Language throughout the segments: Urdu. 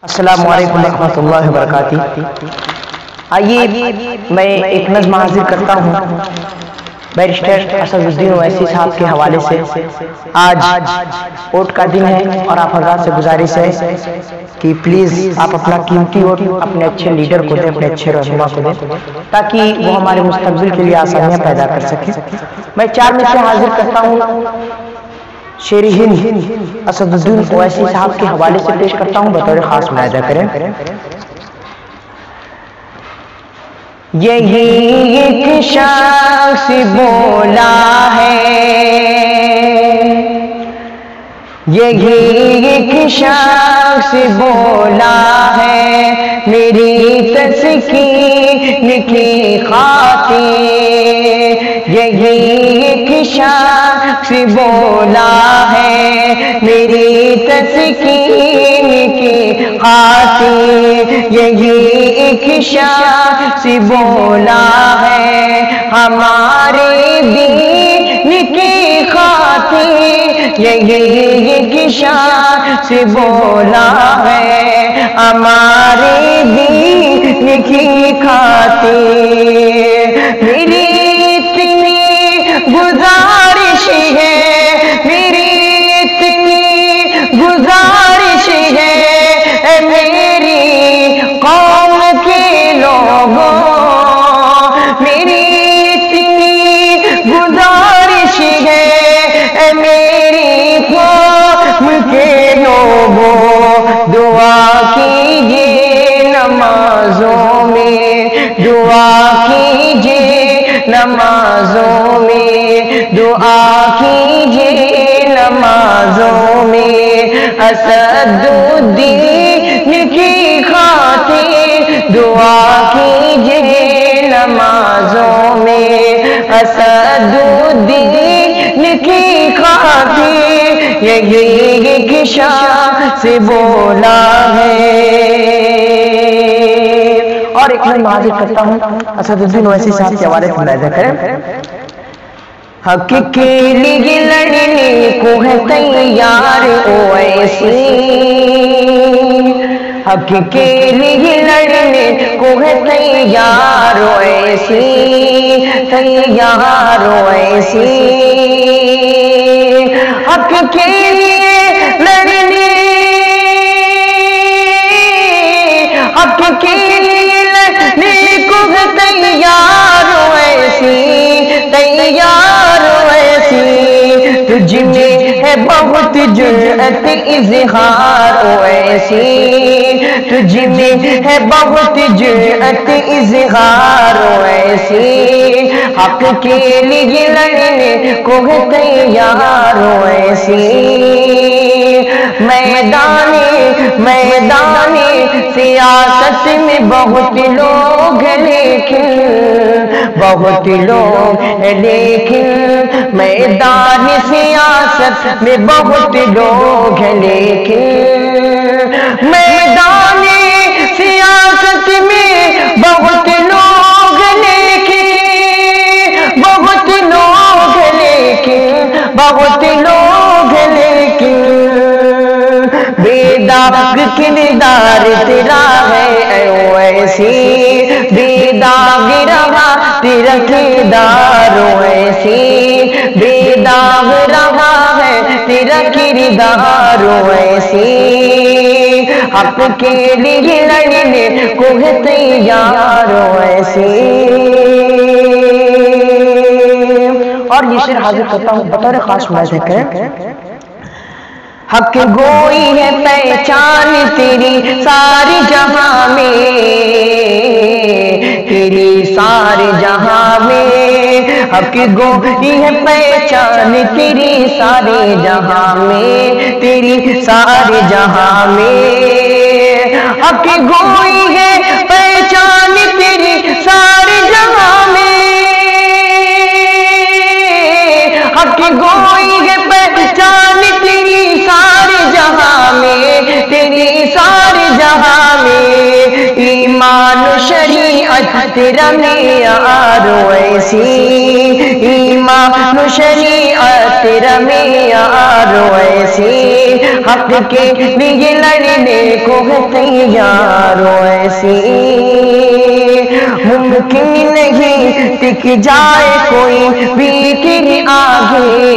السلام علیکم ورحمۃ اللہ وبرکاتہ۔ آئیے میں ایک نظم حاضر کرتا ہوں بیرسٹر اسد الدین اویسی صاحب کے حوالے سے۔ آج ووٹ کا دن ہے اور آپ حضرات سے گزارش ہے کہ پلیز آپ اپنا قیمتی ووٹ اپنے اچھے لیڈر کو دیں، اپنے اچھے رہنما کو دیں تاکہ وہ ہمارے مستقبل کے لیے آسانیاں پیدا کر سکیں۔ میں 4 مثالیں حاضر کرتا ہوں، شیر ہند اسد الدین اویسی صاحب کے حوالے سے پیش کرتا ہوں، بطور خاص ملاحظہ کریں۔ یہی ایک شخص بولا ہے، یہی ایک شخص بولا ہے، میری تسکین کی خاطر، یہی ایک شخص بولا ہے، میری تسکین کی خاطر، یہی ایک شخص بولا ہے، ہمارے دین کی خاطر، یہی ایک شخص بولا ہے، ہمارے دین کی خاطر، میری اتنی گزارش ہے، میری اتنی گزارش ہے، میری قوم کے لوگوں، میری اتنی گزارش ہے، میری قوم کے لوگوں، دعا کیجئے نمازوں میں، دعا کیجئے نمازوں میں، دعا کیجئے نمازوں میں، اسد الدین کی خاطر، دعا کیجئے نمازوں میں، اسد الدین کی خاطر، یہی ایک شخص بولا ہے۔ اور ایک میں حاضر کرتا ہوں اسد الدین اویسی صاحب کے حوالے سے ملاحظہ کریں۔ حق کے لیے لڑنے کو ہے تیار اویسی، حق کے لیے لڑنے کو ہے تیار اویسی، تیار اویسی، حق کے لیے لڑنے، حق کے لیے لڑنے کو ہے تیار اویسی، تیار اویسی، تجھ میں ہے بہت جرأت اظہار اویسی، تجھ میں ہے بہت جرأت اظہار اویسی، حق کے لیے لڑنے کو ہے تیار اویسی، میدان سیاست میں بہت لوگ ہیں لیکن، بہت لوگ ہیں لیکن، میدان سیاست میں بہت لوگ ہیں لیکن، میدان سیاست میں بہت لوگ ہیں لیکن، بہت لوگ ہیں لیکن، بہت لوگ ہیں لیکن، بیداغ کردار تیرا ہے اے اویسی، بیداغ رہا تیرا کردار اویسی، بیداغ رہا ہے تیرا کردار اویسی، حق کے لیے لڑنے کو ہے تیار اویسی۔ اور یہ شعر حاضر کرتا ہوں بطور خاص ملاحظہ کریں۔ حق گوئی ہے پہچان تیری سارے جہاں میں، تیری سارے جہاں میں، حق گوئی ہے پہچان تیری سارے جہاں میں، تیری سارے جہاں میں، حق گوئی ہے پہچان تیری سارے جہاں میں، حق گوئی ہے پہچان تیری سارے جہاں میں، تیری سارے جہاں میں، ایمان و شریعت تیرا معیار ایسی، ایمان و شریعت تیرا معیار ایسی، حق کے لیے لڑنے کو ہے تیار ایسی، ممکن نہیں ٹک جائے کوئی بھی تیرے آگے،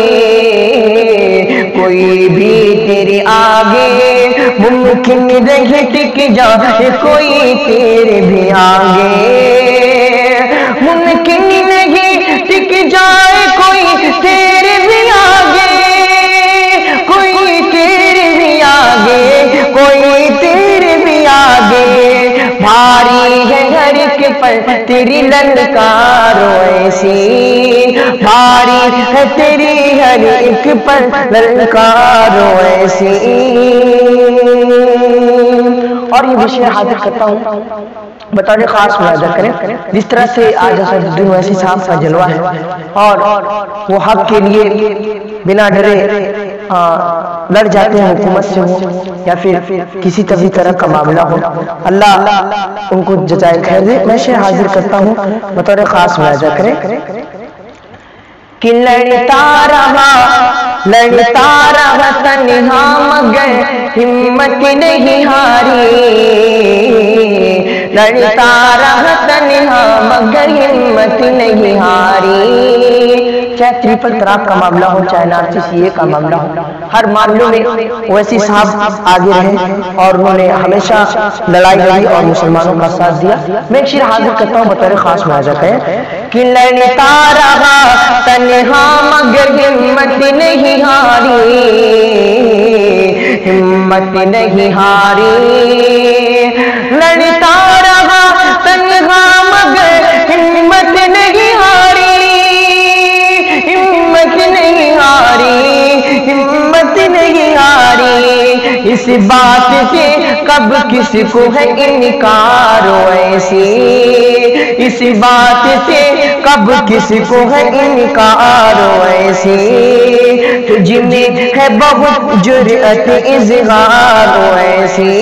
کوئی بھی تیرے آگے، ممکن نہیں ٹک جائے کوئی تیرے بھی آگے، ممکن نہیں ٹک جائے کوئی تیرے بھی آگے، کوئی تیرے بھی آگے، کوئی تیرے بھی آگے، بھاری ہے ہر ایک پر تیری للکار ایسی، بھاری ہے تیری ہر ایک پر للکار ایسی۔ اور یہ وشے حاضر کرتا ہوں بطور خاص ملاحظہ کریں، جس طرح سے آج اسد الدین اویسی صاحب کا جلوہ ہے اور وہ حق کے لیے بنا ڈرے لڑ جاتے ہیں، حکومت سے ہو یا پھر کسی طرح کا معاملہ ہو، اللہ ان کو جزائے خیر دے۔ میں شے حاضر کرتا ہوں بطور خاص ملاحظہ کریں کہ لڑتا رہا تنہا مگر ہمت نہیں ہاری، لڑتا رہا تنہا مگر ہمت نہیں ہاری، چاہے ٹرپل طلاق کا معاملہ ہو، چاہے NRC کا معاملہ ہو، ہر معاملوں میں اویسی صاحب آگے رہے اور انہوں نے ہمیشہ لڑائی لڑی اور مسلمانوں کا ساتھ دیا۔ میں ایک شعر حاضر کرتا ہوں بطور خاص ملاحظہ کریں کہ لڑتا رہا تنہا مگر ہمت نہیں ہاری، ہمت نہیں ہاری، لڑتا رہا تنہا مگر ہمت نہیں ہاری، ہمت نہیں ہاری، ہمت نہیں ہاری، اس بات سے کب کس کو ہے انکار ایسی، اس بات سے کب کس کو ہے انکار ایسی، تجھ میں ہے بہت جرأت اظہار ایسی،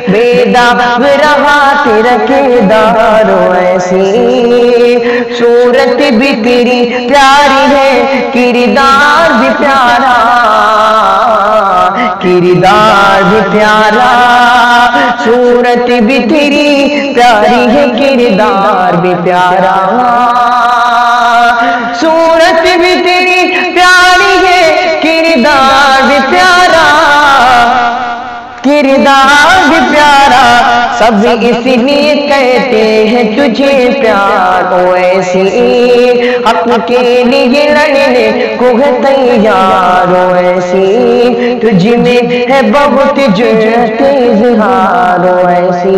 بے داغ رہا تیرا کردار ایسی، صورت بھی تیری پیاری ہے کردار بھی پیارا، کردار بھی پیارا، صورت بھی تیری پیاری ہے کردار بھی پیارا، صورت بھی تیری پیاری ہے کردار بھی پیارا، کردار بھی پیارا، سب اس لیے کہتے ہیں تجھے پیار ایسی، حق کے لیے لڑنے کو ہے تیار ایسی، تجھ میں ہے بہت جرأت اظہار ایسی۔